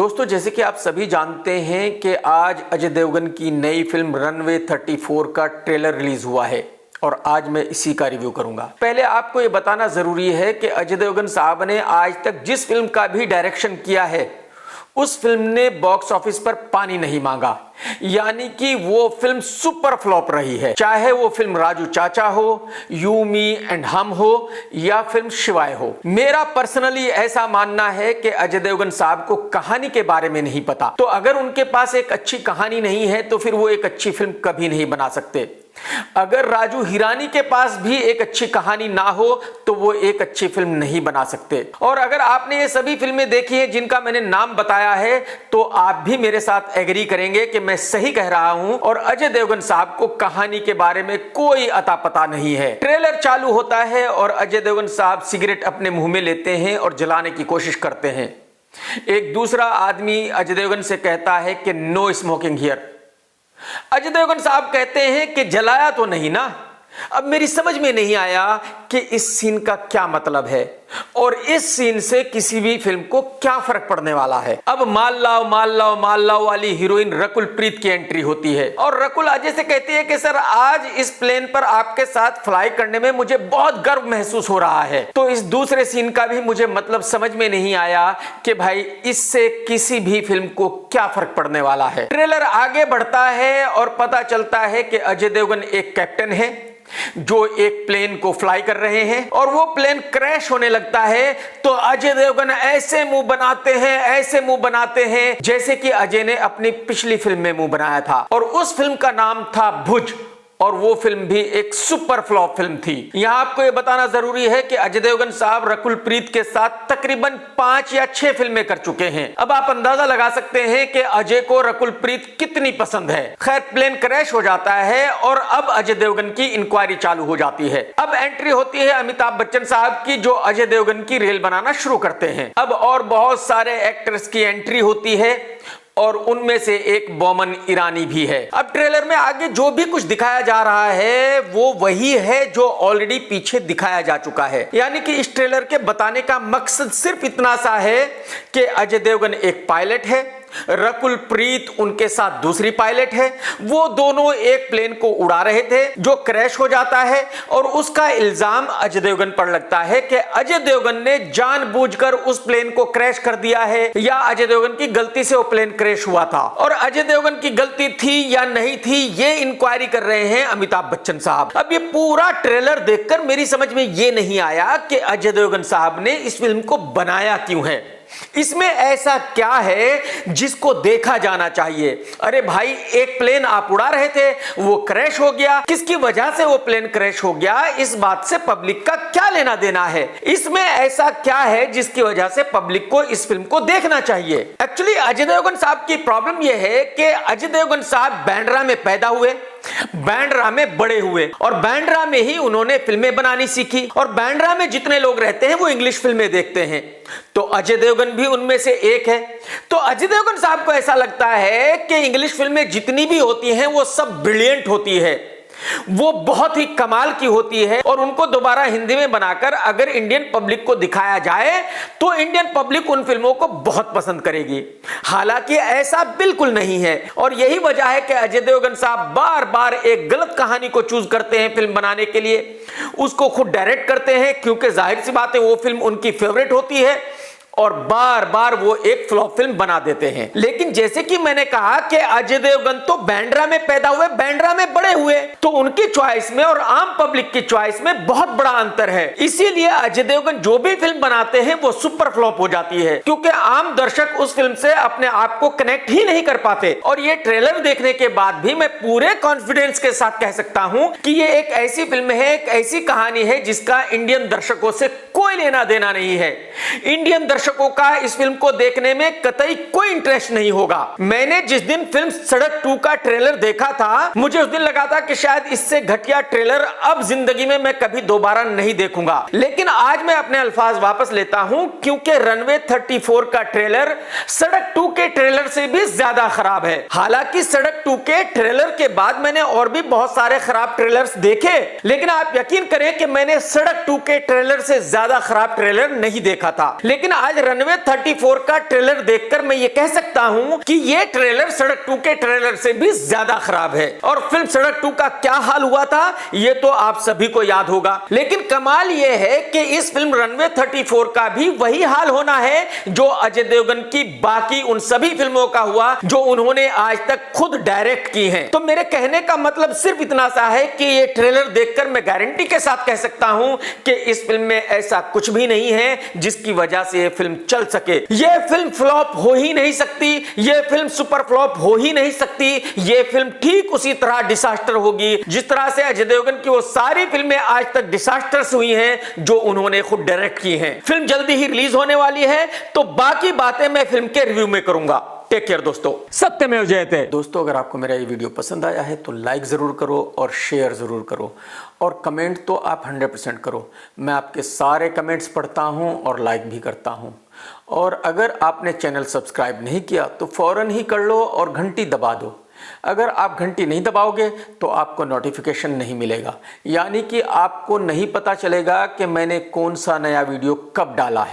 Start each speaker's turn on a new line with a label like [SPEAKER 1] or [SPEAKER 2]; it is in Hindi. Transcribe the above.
[SPEAKER 1] दोस्तों, जैसे कि आप सभी जानते हैं कि आज अजय देवगन की नई फिल्म रनवे 34 का ट्रेलर रिलीज हुआ है और आज मैं इसी का रिव्यू करूंगा। पहले आपको यह बताना जरूरी है कि अजय देवगन साहब ने आज तक जिस फिल्म का भी डायरेक्शन किया है उस फिल्म ने बॉक्स ऑफिस पर पानी नहीं मांगा, यानी कि वो फिल्म सुपर फ्लॉप रही है। चाहे वो फिल्म राजू चाचा हो, यू मी एंड हम हो या फिल्म शिवाय हो। मेरा पर्सनली ऐसा मानना है कि अजय देवगन साहब को कहानी के बारे में नहीं पता, तो अगर उनके पास एक अच्छी कहानी नहीं है तो फिर वो एक अच्छी फिल्म कभी नहीं बना सकते। अगर राजू हिरानी के पास भी एक अच्छी कहानी ना हो तो वो एक अच्छी फिल्म नहीं बना सकते। और अगर आपने ये सभी फिल्में देखी हैं जिनका मैंने नाम बताया है तो आप भी मेरे साथ एग्री करेंगे कि मैं सही कह रहा हूं और अजय देवगन साहब को कहानी के बारे में कोई अता पता नहीं है। ट्रेलर चालू होता है और अजय देवगन साहब सिगरेट अपने मुंह में लेते हैं और जलाने की कोशिश करते हैं। एक दूसरा आदमी अजय देवगन से कहता है कि no smoking here. Ajay Devgan साहब कहते हैं कि जलाया तो नहीं ना। अब मेरी समझ में नहीं आया कि इस सीन का क्या मतलब है और इस सीन से किसी भी फिल्म को क्या फर्क पड़ने वाला है। अब माल लाओ वाली हीरोइन रकुल प्रीत की एंट्री होती है और रकुल अजय से कहती है कि सर आज इस प्लेन पर आपके साथ फ्लाई करने में मुझे बहुत गर्व महसूस हो रहा है। तो इस दूसरे सीन का भी मुझे मतलब समझ में नहीं आया कि भाई इससे किसी भी फिल्म को क्या फर्क पड़ने वाला है। ट्रेलर आगे बढ़ता है और पता चलता है कि अजय देवगन एक कैप्टन है जो एक प्लेन को फ्लाई कर रहे हैं और वो प्लेन क्रैश होने लगता है। तो अजय देवगन ऐसे मुंह बनाते हैं जैसे कि अजय ने अपनी पिछली फिल्म में मुंह बनाया था और उस फिल्म का नाम था भुज और वो फिल्म भी एक सुपर फ्लॉप फिल्म थी। यहां आपको यह बताना जरूरी है कि अजय देवगन साहब रकुल प्रीत के साथ तकरीबन 5 या 6 फिल्में कर चुके हैं। अब आप अंदाजा लगा सकते हैं कि अजय को रकुल प्रीत कितनी पसंद है। खैर, प्लेन क्रैश हो जाता है और अब अजय देवगन की इंक्वायरी चालू हो जाती है। अब एंट्री होती है अमिताभ बच्चन साहब की, जो अजय देवगन की रेल बनाना शुरू करते हैं। अब और बहुत सारे एक्टर्स की एंट्री होती है और उनमें से एक बोमन ईरानी भी है। अब ट्रेलर में आगे जो भी कुछ दिखाया जा रहा है वो वही है जो ऑलरेडी पीछे दिखाया जा चुका है, यानी कि इस ट्रेलर के बताने का मकसद सिर्फ इतना सा है कि अजय देवगन एक पायलट है, रकुल प्रीत उनके साथ दूसरी पायलट है, वो दोनों एक प्लेन को उड़ा रहे थे जो क्रैश हो जाता है और उसका इल्जाम अजय देवगन पर लगता है कि अजय देवगन ने जानबूझकर उस प्लेन को क्रैश कर दिया है या अजय देवगन की गलती से वो प्लेन क्रैश हुआ था। और अजय देवगन की गलती थी या नहीं थी ये इंक्वायरी कर रहे हैं अमिताभ बच्चन साहब। अब ये पूरा ट्रेलर देखकर मेरी समझ में ये नहीं आया कि अजय देवगन साहब ने इस फिल्म को बनाया क्यों है, इसमें ऐसा क्या है जिसको देखा जाना चाहिए। अरे भाई, एक प्लेन आप उड़ा रहे थे, वो क्रैश हो गया, किसकी वजह से वो प्लेन क्रैश हो गया इस बात से पब्लिक का क्या लेना देना है। इसमें ऐसा क्या है जिसकी वजह से पब्लिक को इस फिल्म को देखना चाहिए। एक्चुअली अजय देवगन साहब की प्रॉब्लम यह है कि अजय देवगन साहब बांद्रा में पैदा हुए, बांद्रा में बड़े हुए और बांद्रा में ही उन्होंने फिल्में बनानी सीखी और बांद्रा में जितने लोग रहते हैं वो इंग्लिश फिल्में देखते हैं, तो अजय देवगन भी उनमें से एक है। तो अजय देवगन साहब को ऐसा लगता है कि इंग्लिश फिल्में जितनी भी होती हैं वो सब ब्रिलियंट होती है, वो बहुत ही कमाल की होती है और उनको दोबारा हिंदी में बनाकर अगर इंडियन पब्लिक को दिखाया जाए तो इंडियन पब्लिक उन फिल्मों को बहुत पसंद करेगी। हालांकि ऐसा बिल्कुल नहीं है और यही वजह है कि अजय देवगन साहब बार बार एक गलत कहानी को चूज करते हैं फिल्म बनाने के लिए, उसको खुद डायरेक्ट करते हैं क्योंकि जाहिर सी बात है वो फिल्म उनकी फेवरेट होती है और बार बार वो एक फ्लॉप फिल्म बना देते हैं। लेकिन जैसे कि मैंने कहा कि अजय देवगन तो बांद्रा में पैदा हुए, बांद्रा में बड़े हुए, तो उनकी चॉइस में और आम पब्लिक की चॉइस में बहुत बड़ा अंतर है। इसीलिए अजय देवगन जो भी फिल्म बनाते हैं वो सुपर फ्लॉप हो जाती है क्योंकि आम दर्शक उस फिल्म से अपने आप को कनेक्ट ही नहीं कर पाते। और ये ट्रेलर देखने के बाद भी मैं पूरे कॉन्फिडेंस के साथ कह सकता हूं कि ये एक ऐसी फिल्म है, एक ऐसी कहानी है जिसका इंडियन दर्शकों से कोई लेना देना नहीं है। इंडियन दर्शकों का इस फिल्म को देखने में कतई कोई इंटरेस्ट नहीं होगा। मैंने जिस दिन फिल्म सड़क 2 का ट्रेलर देखा था मुझे उस दिन लगा था कि शायद इससे घटिया ट्रेलर अब जिंदगी में मैं कभी दोबारा नहीं देखूंगा, लेकिन आज मैं अपने अल्फाज वापस लेता हूं क्योंकि रनवे 34 का ट्रेलर सड़क 2 के ट्रेलर से भी ज्यादा खराब है। हालांकि सड़क 2 के ट्रेलर के बाद मैंने और भी बहुत सारे खराब ट्रेलर्स देखे, लेकिन आप यकीन करें कि मैंने सड़क 2 के ट्रेलर से ज्यादा खराब ट्रेलर नहीं देखा था। लेकिन आज आज रनवे 34 का ट्रेलर देखकर मैं ये कह सकता हूं कि ये ट्रेलर सड़क 2 के ट्रेलर से भी ज्यादा खराब है। और फिल्म सड़क 2 का क्या हाल हुआ था ये तो आप सभी को याद होगा। लेकिन कमाल ये है कि इस फिल्म रनवे 34 का भी वही हाल होना है जो अजय देवगन की बाकी उन सभी फिल्मों का हुआ जो उन्होंने आज तक खुद डायरेक्ट की हैं। तो मेरे कहने का मतलब सिर्फ इतना सा है कि ये ट्रेलर देखकर मैं गारंटी के साथ कह सकता हूं कि इस फिल्म में ऐसा कुछ भी नहीं है जिसकी वजह से ये फिल्म चल सके। ये फिल्म फ्लॉप हो ही नहीं सकती, ये फिल्म सुपर फ्लॉप हो ही नहीं सकती। ये फिल्म ठीक उसी तरह डिसास्टर होगी जिस तरह से अजय देवगन की वो सारी फिल्में आज तक डिसास्टर्स हुई हैं जो उन्होंने खुद डायरेक्ट की हैं। फिल्म जल्दी ही रिलीज होने वाली है तो बाकी बातें मैं फिल्म के रिव्यू में करूंगा। टेक केयर दोस्तों, सत्यमेव जयते। दोस्तों, अगर आपको मेरा ये वीडियो पसंद आया है तो लाइक जरूर करो और शेयर जरूर करो और कमेंट तो आप 100% करो। मैं आपके सारे कमेंट्स पढ़ता हूं और लाइक भी करता हूं। और अगर आपने चैनल सब्सक्राइब नहीं किया तो फौरन ही कर लो और घंटी दबा दो। अगर आप घंटी नहीं दबाओगे तो आपको नोटिफिकेशन नहीं मिलेगा, यानी कि आपको नहीं पता चलेगा कि मैंने कौन सा नया वीडियो कब डाला है।